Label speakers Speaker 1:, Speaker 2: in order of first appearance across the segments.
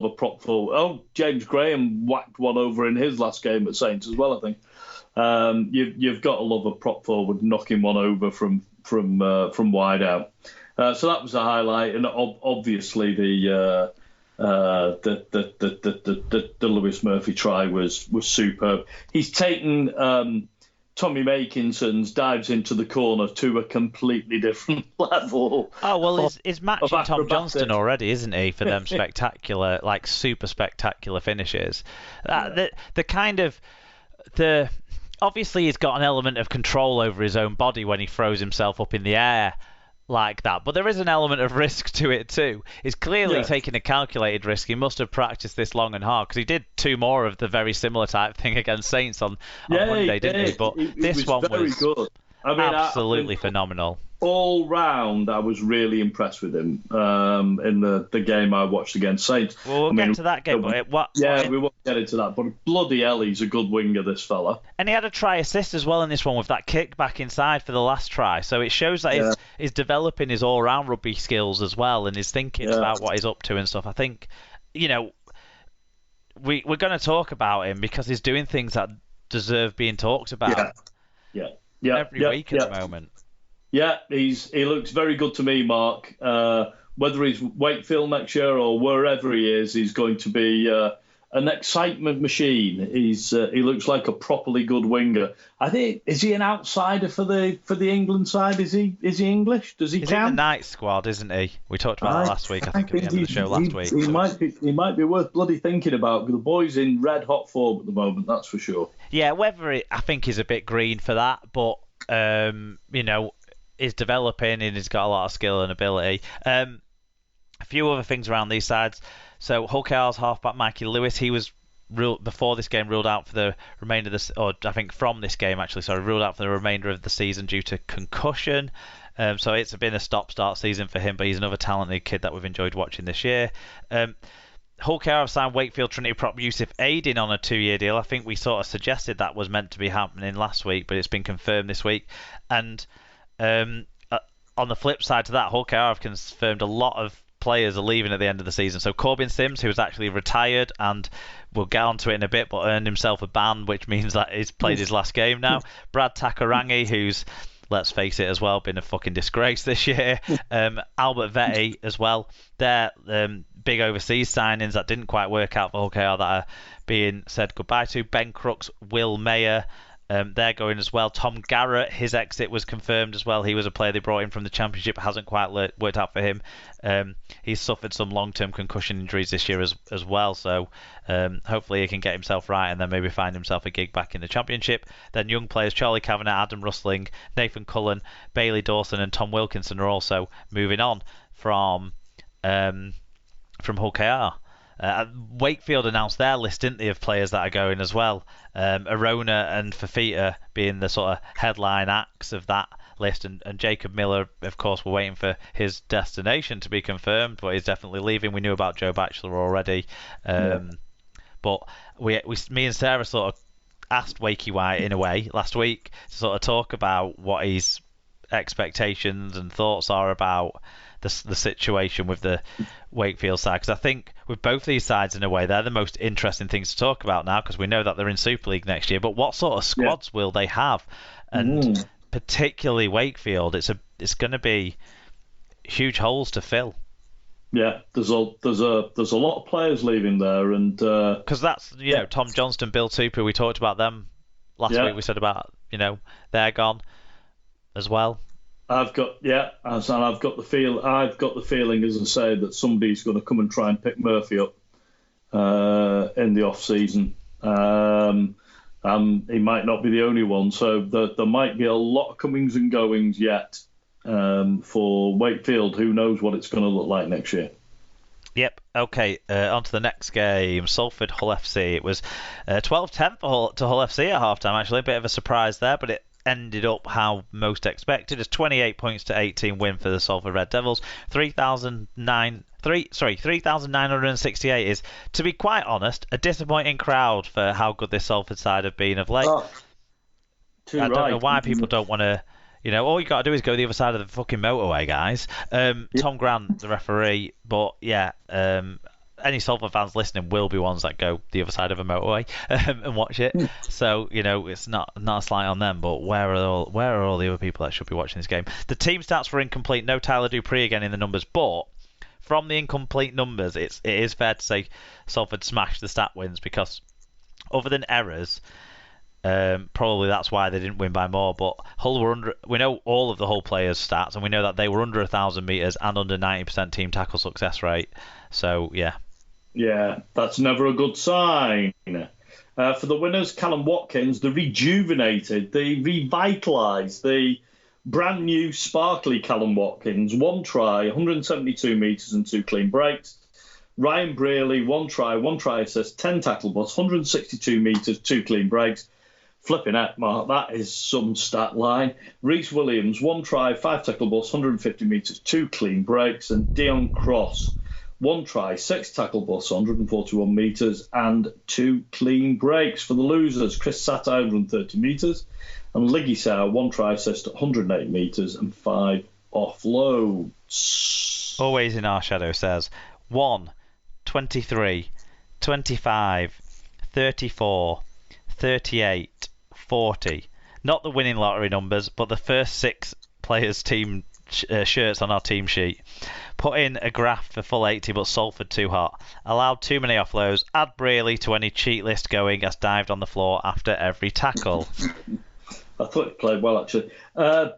Speaker 1: a prop forward. Oh, James Graham whacked one over in his last game at Saints as well, I think. You've got to love a prop forward knocking one over from wide out. So that was a highlight, and obviously the Lewis Murphy try was superb. He's taken Tommy Makinson's dives into the corner to a completely different level.
Speaker 2: Oh well, he's matching Tom Johnston already, isn't he? For them spectacular, like super spectacular finishes. Obviously he's got an element of control over his own body when he throws himself up in the air like that, but there is an element of risk to it too. He's clearly taking a calculated risk. He must have practiced this long and hard, because he did 2 more of the very similar type thing against Saints on Monday, didn't he? But this one was
Speaker 1: good.
Speaker 2: Absolutely phenomenal.
Speaker 1: All round, I was really impressed with him in the game I watched against Saints.
Speaker 2: Well, we'll get to that game.
Speaker 1: We won't get into that, but bloody hell, he's a good winger, this fella.
Speaker 2: And he had a try assist as well in this one with that kick back inside for the last try. So it shows that he's developing his all-round rugby skills as well, and he's thinking about what he's up to and stuff. I think, we're going to talk about him because he's doing things that deserve being talked about. Every week at the moment.
Speaker 1: Yeah, he looks very good to me, Mark. Whether he's Wakefield next year or wherever he is, he's going to be an excitement machine. He looks like a properly good winger. I think, is he an outsider for the England side? Is he English? Does he count?
Speaker 2: He's in the night squad, isn't he? We talked about that last week. I think at the end of the show last week.
Speaker 1: He might be worth bloody thinking about. The boy's in red hot form at the moment, that's for sure.
Speaker 2: Yeah, I think he's a bit green for that, but is developing and he's got a lot of skill and ability. A few other things around these sides. So Hull KR's halfback Mikey Lewis, he was before this game ruled out for the remainder of this, or I think from this game actually, sorry, ruled out for the remainder of the season due to concussion. So it's been a stop-start season for him, but he's another talented kid that we've enjoyed watching this year. Hull KR have signed Wakefield Trinity prop Yusuf Aidin on a 2-year deal. I think we sort of suggested that was meant to be happening last week, but it's been confirmed this week. And on the flip side to that, Hull KR have confirmed a lot of players are leaving at the end of the season. So Corbin Sims, who was actually retired and we'll get onto it in a bit, but earned himself a ban, which means that he's played his last game now. Brad Takarangi, who's, let's face it as well, been a fucking disgrace this year. Albert Vetty as well. They're big overseas signings that didn't quite work out for Hull KR that are being said goodbye to. Ben Crooks, Will Mayer, they're going as well. Tom Garrett, his exit was confirmed as well. He was a player they brought in from the Championship. Hasn't quite worked out for him. He's suffered some long-term concussion injuries this year as well. So hopefully he can get himself right and then maybe find himself a gig back in the Championship. Then young players Charlie Kavanagh, Adam Rustling, Nathan Cullen, Bailey Dawson and Tom Wilkinson are also moving on from Hull KR. Wakefield announced their list, didn't they, of players that are going as well. Arona and Fafita being the sort of headline acts of that list, and Jacob Miller, of course, we're waiting for his destination to be confirmed, but he's definitely leaving. We knew about Joe Batchelor already, but me and Sarah sort of asked Wakey White in a way last week to sort of talk about what his expectations and thoughts are about the situation with the Wakefield side, because I think with both these sides in a way they're the most interesting things to talk about now, because we know that they're in Super League next year, but what sort of squads will they have? And particularly Wakefield, it's going to be huge holes to fill.
Speaker 1: Yeah, there's a lot of players leaving there, and
Speaker 2: because that's Tom Johnston, Bill Tupou, we talked about them last week. We said about they're gone as well.
Speaker 1: I've got the feeling, as I say, that somebody's going to come and try and pick Murphy up in the off season. He might not be the only one, so there might be a lot of comings and goings yet for Wakefield. Who knows what it's going to look like next year?
Speaker 2: Yep. Okay. On to the next game. Salford Hull FC. It was 12-10 to Hull FC at halftime. Actually, a bit of a surprise there, but it ended up how most expected. It's 28 points to 18 win for the Salford Red Devils. 3,968 is, to be quite honest, a disappointing crowd for how good this Salford side have been of late. I don't know why people don't want to. All you got to do is go the other side of the fucking motorway, guys. Tom Grant, the referee, but yeah, any Salford fans listening will be ones that go the other side of a motorway and watch it. So it's not a slight on them, but where are all the other people that should be watching this game? The team stats were incomplete. No Tyler Dupree again in the numbers, but from the incomplete numbers, it is fair to say Salford smashed the stat wins, because other than errors, probably that's why they didn't win by more. But Hull were under. We know all of the Hull players' stats, and we know that they were under 1,000 metres and under 90% team tackle success rate. So
Speaker 1: yeah, that's never a good sign. For the winners, Callum Watkins, the rejuvenated, the revitalised, the brand new sparkly Callum Watkins, 1 try, 172 metres and 2 clean breaks. Ryan Brearley, 1 try assist, 10 tackle busts, 162 metres, 2 clean breaks. Flipping heck, Mark, that is some stat line. Rhys Williams, 1 try, 5 tackle busts, 150 metres, 2 clean breaks. And Dion Cross, 1 try, 6 tackle busts, 141 metres and 2 clean breaks. For the losers, Chris Satai, 130 metres. And Liggy Sauer, 1 try assist, 108 metres and 5 offloads.
Speaker 2: Always in our shadow says 1, 23, 25, 34, 38, 40. Not the winning lottery numbers, but the first 6 players' team shirts on our team sheet. Put in a graph for full 80, but Salford too hot. Allowed too many offloads. Add Brearley to any cheat list going, as dived on the floor after every tackle.
Speaker 1: I thought he played well, actually.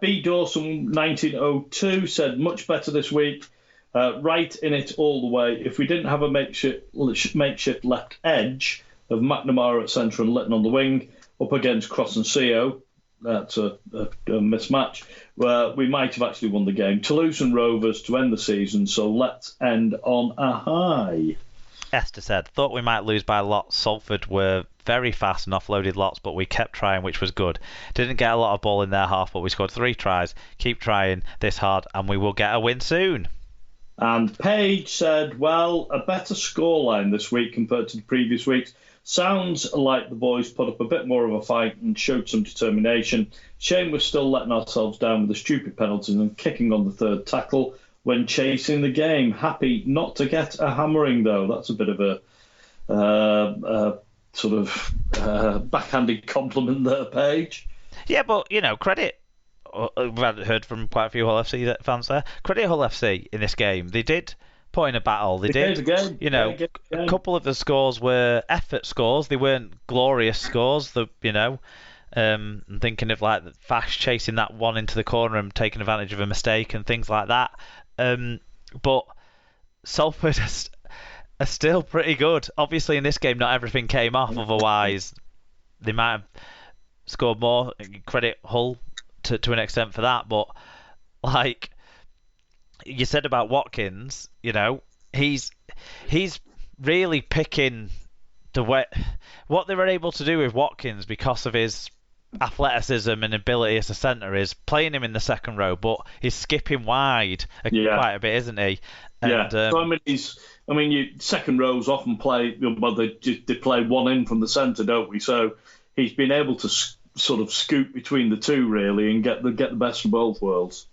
Speaker 1: B. Dawson, 1902, said, much better this week. Right in it all the way. If we didn't have a makeshift left edge of McNamara at centre and Litton on the wing, up against Cross and CO, that's a mismatch, we might have actually won the game. Toulouse and Rovers to end the season, so let's end on a high.
Speaker 2: Esther said, thought we might lose by lots. Salford were very fast and offloaded lots, but we kept trying, which was good. Didn't get a lot of ball in their half, but we scored 3 tries. Keep trying this hard and we will get a win soon.
Speaker 1: And Paige said, well, a better scoreline this week compared to the previous weeks. Sounds like the boys put up a bit more of a fight and showed some determination. Shame we're still letting ourselves down with the stupid penalties and kicking on the 3rd tackle when chasing the game. Happy not to get a hammering, though. That's a bit of a sort of backhanded compliment there, Paige.
Speaker 2: Yeah, but, credit. We've heard from quite a few Hull FC fans there. Credit Hull FC in this game. They did put in a battle. They did.
Speaker 1: Again.
Speaker 2: A couple of the scores were effort scores. They weren't glorious scores. I'm thinking of like Fash chasing that one into the corner and taking advantage of a mistake and things like that. But Salford are still pretty good. Obviously, in this game, not everything came off. Otherwise, they might have scored more. Credit Hull to an extent for that. But like you said about Watkins, he's really picking the way what they were able to do with Watkins because of his athleticism and ability as a centre is playing him in the second row, but he's skipping wide quite a bit, isn't he? And,
Speaker 1: so your second rows often play. Well, they play one in from the centre, don't we? So he's been able to sort of scoot between the two really and get the best of both worlds.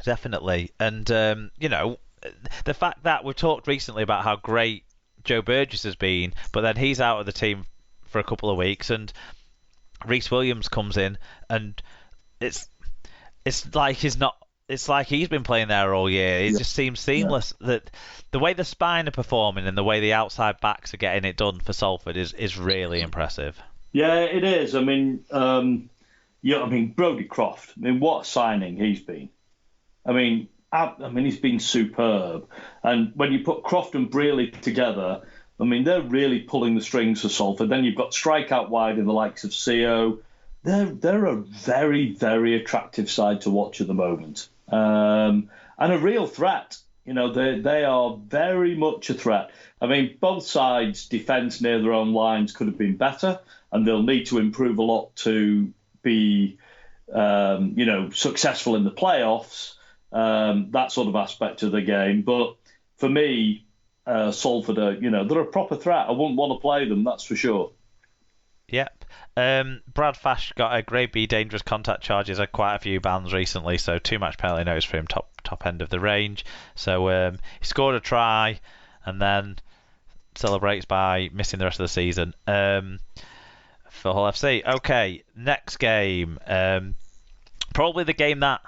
Speaker 2: Definitely, and the fact that we've talked recently about how great Joe Burgess has been, but then he's out of the team for a couple of weeks, and Rhys Williams comes in, and it's like he's not. It's like he's been playing there all year. It just seems seamless. That the way the spine are performing and the way the outside backs are getting it done for Salford is really impressive.
Speaker 1: Yeah, it is. Brodie Croft. What a signing he's been. He's been superb. And when you put Croft and Brearley together, they're really pulling the strings for Salford. Then you've got strikeout wide in the likes of CO. They're a very, very attractive side to watch at the moment. And a real threat. They are very much a threat. Both sides' defence near their own lines could have been better, and they'll need to improve a lot to be, successful in the playoffs. That sort of aspect of the game. But for me, Salford are, they're a proper threat. I wouldn't want to play them, that's for sure.
Speaker 2: Yep. Brad Fash got a Grade B dangerous contact charges at quite a few bans recently, so 2-match penalty notice for him, top end of the range. So he scored a try, and then celebrates by missing the rest of the season for Hull FC. Okay, next game. Probably the game that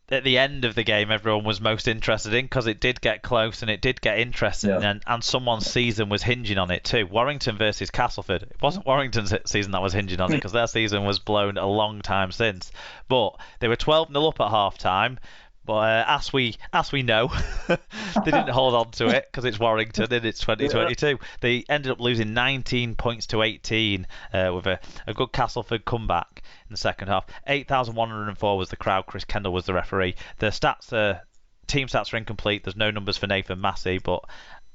Speaker 2: at the end of the game everyone was most interested in, because it did get close and it did get interesting, and someone's season was hinging on it too. Warrington versus Castleford. It wasn't Warrington's season that was hinging on it, because their season was blown a long time since. But they were 12-0 up at half time. But as we know, they didn't hold on to it, because it's Warrington and it's 2022. They ended up losing 19 points to 18 with a good Castleford comeback in the second half. 8,104 was the crowd. Chris Kendall was the referee. The team stats are incomplete. There's no numbers for Nathan Massey, but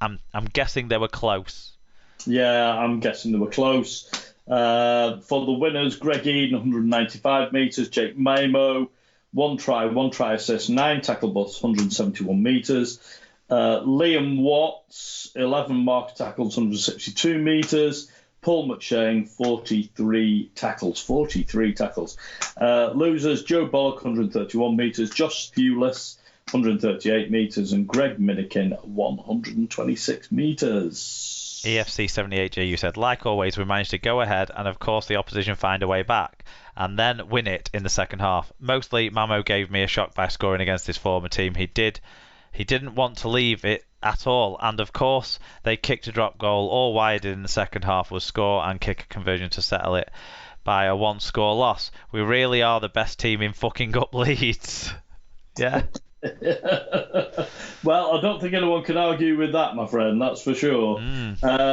Speaker 2: I'm guessing they were close.
Speaker 1: Yeah, I'm guessing they were close. For the winners, Greg Eden, 195 metres. Jake Maimo, one try assist, 9 tackle busts, 171 metres. Liam Watts, 11 mark tackles, 162 metres. Paul McShane, 43 tackles. Losers, Joe Bullock, 131 metres. Josh Thewlis, 138 metres. And Greg Minikin, 126 metres.
Speaker 2: EFC 78G, you said, like always, we managed to go ahead and, of course, the opposition find a way back and then win it in the second half. Mostly, Mamo gave me a shock by scoring against his former team. He didn't want to leave it at all, and of course, they kicked a drop goal. All Wire did in the second half was score and kick a conversion to settle it by a 1-score loss. We really are the best team in fucking up Leeds. Yeah.
Speaker 1: Well, I don't think anyone can argue with that, my friend, that's for sure.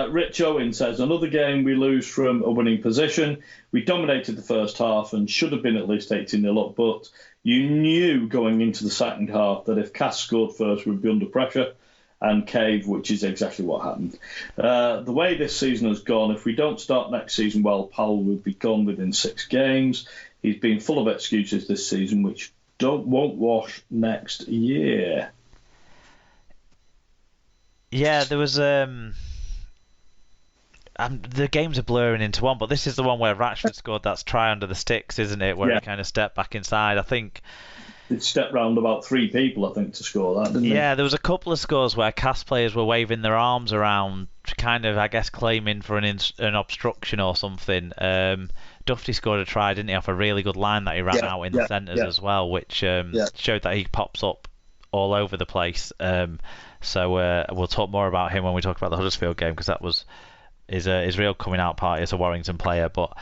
Speaker 1: Rich Owen says, another game we lose from a winning position. We dominated the first half and should have been at least 18-0 up, but you knew going into the second half that if Cass scored first, we'd be under pressure and cave, which is exactly what happened. The way this season has gone, if we don't start next season well, Powell will be gone within 6 games. He's been full of excuses this season, which won't wash next year.
Speaker 2: Yeah, there was the games are blurring into one, but this is the one where Ratchford scored that try under the sticks, isn't it? Where he kind of stepped back inside. I think
Speaker 1: it stepped round about 3 people, I think, to score that, didn't it?
Speaker 2: Yeah, there was a couple of scores where Cass players were waving their arms around, kind of, I guess, claiming for an obstruction or something. Duffy scored a try, didn't he, off a really good line that he ran out in the centres as well, which showed that he pops up all over the place. So we'll talk more about him when we talk about the Huddersfield game, because that was his real coming out party as a Warrington player. But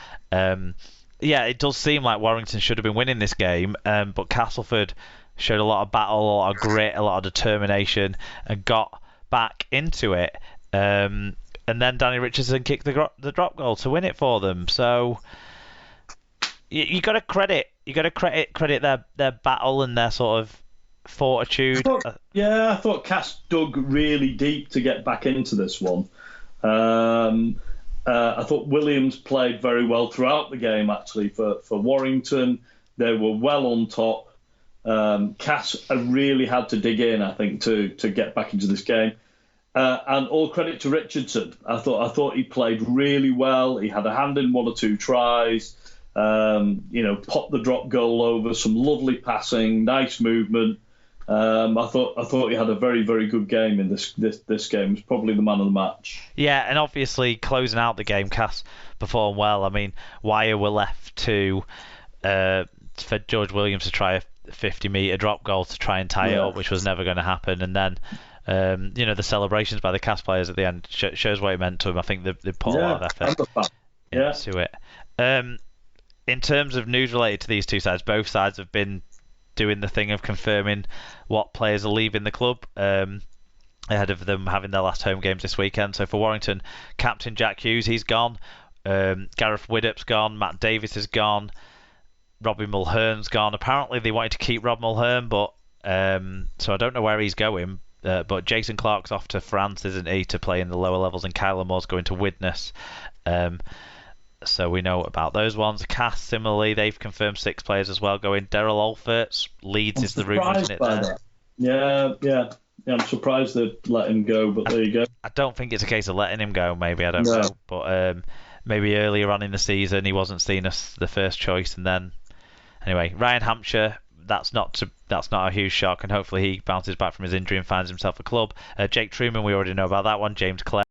Speaker 2: it does seem like Warrington should have been winning this game, but Castleford showed a lot of battle, a lot of grit, a lot of determination, and got back into it. And then Danny Richardson kicked the drop goal to win it for them. So you got to credit their battle and their sort of fortitude.
Speaker 1: I thought Cass dug really deep to get back into this one. I thought Williams played very well throughout the game, actually, for Warrington. They were well on top. Cass really had to dig in, I think, to get back into this game. And all credit to Richardson. I thought he played really well. He had a hand in 1 or 2 tries. Popped the drop goal over, some lovely passing, nice movement. I thought he had a very, very good game in this game. He was probably the man of the match.
Speaker 2: Yeah, and obviously closing out the game, Cass performed well. I mean, Wire were left to for George Williams to try a 50-metre drop goal to try and tie it up, which was never going to happen. And then the celebrations by the Cass players at the end shows what it meant to him. I think they put a lot of effort into it. In terms of news related to these two sides, both sides have been doing the thing of confirming what players are leaving the club ahead of them having their last home games this weekend. So for Warrington, captain Jack Hughes, he's gone. Gareth Widdop's gone. Matt Davis is gone. Robbie Mulhern's gone. Apparently they wanted to keep Rob Mulhern, but so I don't know where he's going. But Jason Clark's off to France, isn't he, to play in the lower levels, and Kyler Moore's going to Widnes. So we know about those ones. Cass, similarly, they've confirmed 6 players as well going. Daryl Alford, Leeds is the rumour, isn't it? There?
Speaker 1: Yeah. I'm surprised they've let him go, but there you go.
Speaker 2: I don't think it's a case of letting him go, maybe. I don't know. But maybe earlier on in the season he wasn't seen as the first choice. And then, anyway, Ryan Hampshire, that's not a huge shock, and hopefully he bounces back from his injury and finds himself a club. Jake Truman, we already know about that one. James Clare,